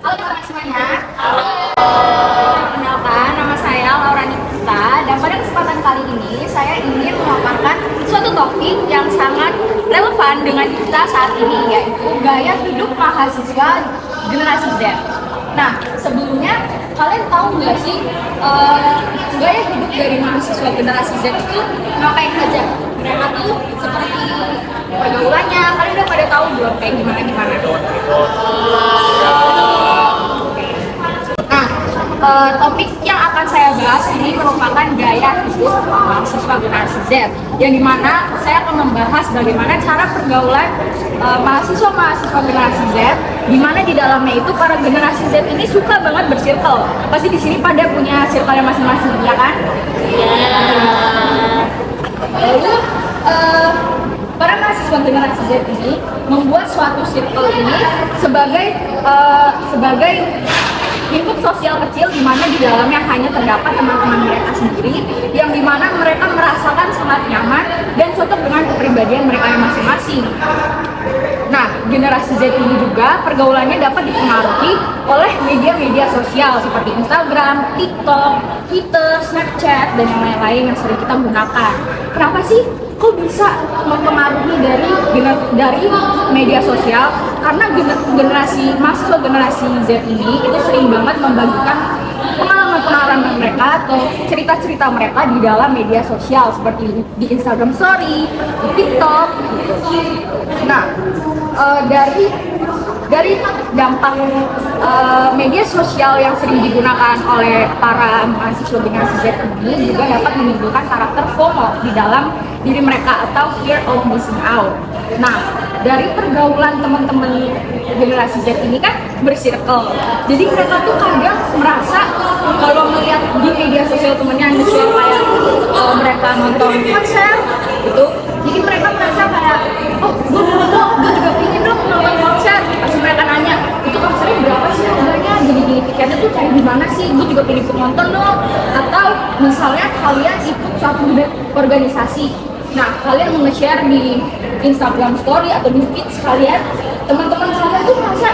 Halo semuanya. Perkenalkan, nama saya Laura Nikita dan pada kesempatan kali ini saya ingin memaparkan suatu topik yang sangat relevan dengan kita saat ini, yaitu gaya hidup mahasiswa generasi Z. Nah, sebelumnya kalian tahu nggak sih gaya hidup dari mahasiswa generasi Z itu ngapain aja? Mereka tuh seperti pergaulannya, kalian udah pada tahu belum kayak gimana? Topik yang akan saya bahas ini merupakan gaya hidup mahasiswa generasi Z, yang dimana saya akan membahas bagaimana cara pergaulan mahasiswa generasi Z, dimana di dalamnya itu para generasi Z ini suka banget bersirkel. Pasti di sini pada punya circle masing-masing, ya kan? Lalu para mahasiswa generasi Z ini membuat suatu circle ini sebagai lingkup sosial kecil di mana di dalamnya hanya terdapat teman-teman mereka sendiri, yang dimana mereka merasakan sangat nyaman dan cocok dengan kepribadian mereka yang masing-masing. Nah, generasi Z ini juga pergaulannya dapat dipengaruhi oleh media-media sosial seperti Instagram, TikTok, Twitter, Snapchat, dan yang lain-lain yang sering kita gunakan. Kenapa sih kok bisa mempengaruhi dari media sosial? Karena mahasiswa generasi Z ini itu sering banget membagikan pengalaman mereka atau cerita-cerita mereka di dalam media sosial seperti di Instagram Story, di TikTok gitu. Nah, dari dampak media sosial yang sering digunakan oleh para mahasiswa generasi Z ini juga dapat menimbulkan karakter FOMO di dalam diri mereka atau fear of missing out. Nah, dari pergaulan teman-teman generasi Z ini kan bersirkel, jadi mereka tuh kadang merasa kalau melihat di media sosial temennya nge-share kayak mereka nonton konser gitu, jadi mereka merasa kayak, oh gue juga pingin dong nonton konser. Pasti mereka nanya, itu konsernya berapa sih harganya, gini-gini tiketnya tuh kayak gimana sih, gue juga pilih nonton dong. Atau misalnya kalian ikut suatu organisasi, nah kalian nge-share di Instagram Story atau di feeds kalian, teman-teman kalian tuh merasa,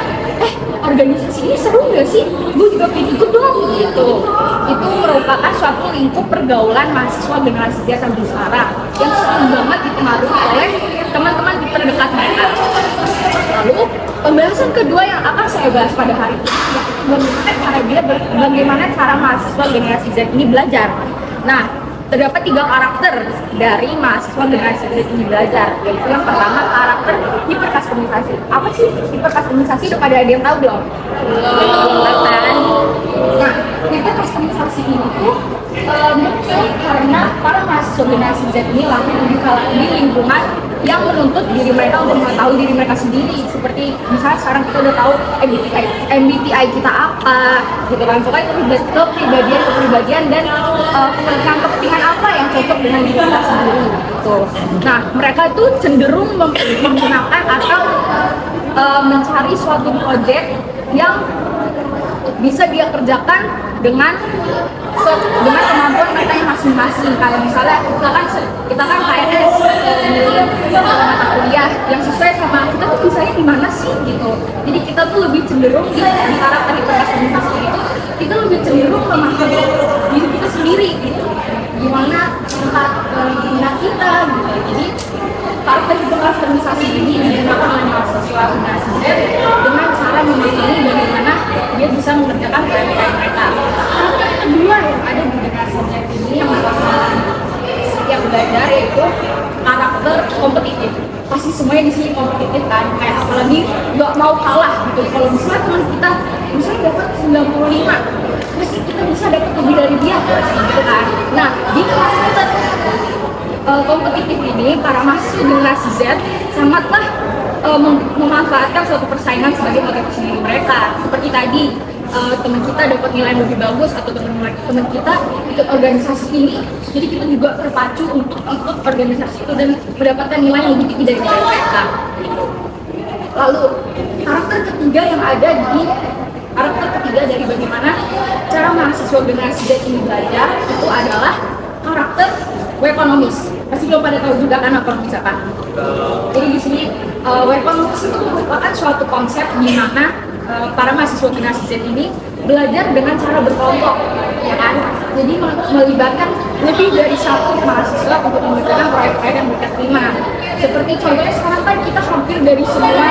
organisasi ini seru gak sih, gue juga pengen ikut dong gitu. Itu merupakan suatu lingkup pergaulan mahasiswa generasi Z sampai sekarang yang sering banget dipengaruhi oleh teman-teman di terdekat mereka. Lalu pembahasan kedua yang akan saya bahas pada hari ini, bagaimana cara mahasiswa generasi Z ini belajar. Nah, terdapat 3 karakter dari mahasiswa generasi Z ini belajar, yaitu yang pertama karakter hiperkas komunikasi. Apa sih hiperkas komunikasi? Udah pada ada yang tahu belum? Kan? Nah, hiperkas komunikasi ini tuh muncul karena para mahasiswa generasi Z ini lahir di lingkungan yang menuntut diri mereka untuk mengetahui diri mereka sendiri. Seperti misalnya sekarang kita udah tahu MBTI kita apa, gitu kan. Pokoknya kepribadian dan kepentingan apa yang cocok dengan diri kita sendiri gitu. Nah, mereka tuh cenderung menggunakan atau mencari suatu project yang bisa dia kerjakan dengan kemampuan mereka yang masing-masing. Kayak misalnya kita kan KNS milih mata kuliah yang sesuai sama kita tuh bisanya di mana sih gitu. Jadi kita tuh lebih cenderung di karakter hiperkas komunikasi itu, kita lebih cenderung memahami diri kita sendiri gitu. Gimana minat kita gitu. Jadi karakter hiperkas komunikasi ini digunakan oleh mahasiswa generasi Z dengan cara memahami bagaimana dia bisa mengerjakan proyek mereka. Karakter kedua yang ada di generasi Z ini yang merupakan setiap belajar, yaitu karakter kompetitif. Pasti semuanya di sini kompetitif kan, kayak apalagi nggak mau kalah gitu. Kalau misalnya teman kita misalnya dapat 95, terus kita bisa dapat lebih dari dia gitu kan. Nah, di karakter kompetitif ini para mahasiswa generasi Z sangatlah memanfaatkan suatu persaingan sebagai motivasi diri mereka. Seperti tadi teman kita dapat nilai lebih bagus atau teman kita ikut organisasi ini, jadi kita juga terpacu untuk ikut organisasi itu dan mendapatkan nilai yang lebih tinggi dari mereka. Lalu karakter ketiga dari bagaimana cara mahasiswa generasi Z ini belajar itu adalah karakter ekonomis. Pasti belum pada tahu juga kan ekonomis apa. Jadi di sini ekonomis itu merupakan suatu konsep di mana para mahasiswa generasi Z ini belajar dengan cara berkelompok, ya kan? Jadi melibatkan lebih dari satu mahasiswa untuk mengerjakan proyek-proyek yang mereka terima. Seperti contohnya sekarang kan kita hampir dari semua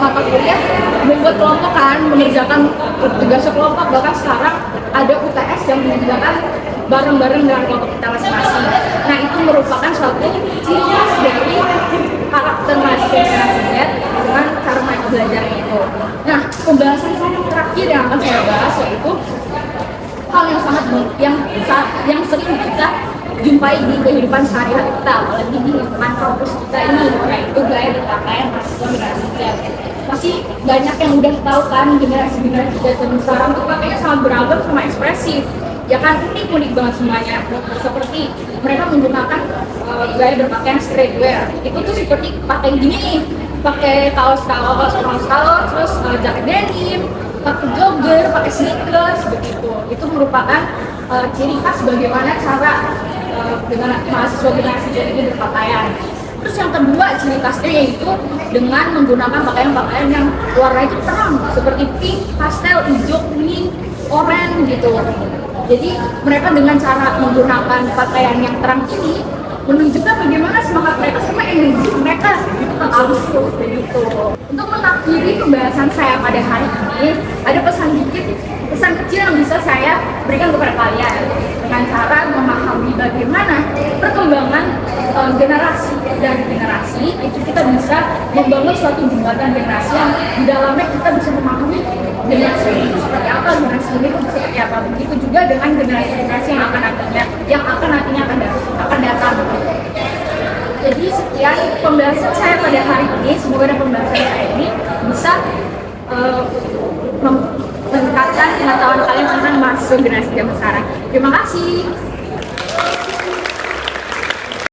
mata kuliah membuat kelompok kan, mengerjakan tugas kelompok, bahkan sekarang ada UTS yang mengerjakan bareng-bareng dengan kelompok kita masing-masing. Nah, itu merupakan suatu ciri khas dari karakter mahasiswa generasi Z dengan cara mereka belajar itu. Nah, pembahasan saya yang terakhir yang akan saya bahas yaitu hal yang yang sering kita jumpai di kehidupan sehari-hari kita, apalagi di lingkungan kampus kita ini, yaitu gaya berpakaian mahasiswa generasi Z. Masih banyak yang udah tahu kan generasi-generasi Z sekarang tuh pakainya sangat beragam sama ekspresif, ya kan, unik banget semuanya. Seperti mereka menggunakan gaya berpakaian streetwear, itu tuh seperti pakai gini, pakai kaos, terus jaket denim, pakai jogger, pakai sneakers begitu. Itu merupakan ciri khas bagaimana cara dengan mahasiswa generasi Z ini berpakaian. Terus yang kedua ciri khasnya yaitu dengan menggunakan pakaian-pakaian yang warna itu terang, seperti pink, pastel, hijau, kuning, oranye gitu. Jadi mereka dengan cara menggunakan pakaian yang terang ini menunjukkan bagaimana semangat mereka sama energi mereka itu terlalu begitu. Untuk mengakhiri pembahasan saya pada hari ini, ada pesan kecil yang bisa saya berikan kepada kalian dengan cara memahami bagaimana perkembangan generasi dan generasi itu kita bisa membangun suatu jembatan generasi yang di dalamnya kita bisa memahami generasi ini seperti apa, generasi ini seperti apa. Begitu juga dengan generasi-generasi yang akan nantinya akan datang. Jadi sekian pembahasan saya pada hari ini. Semoga pembahasan saya ini bisa meningkatkan pengetahuan kalian tentang mahasiswa generasi zaman sekarang. Terima kasih.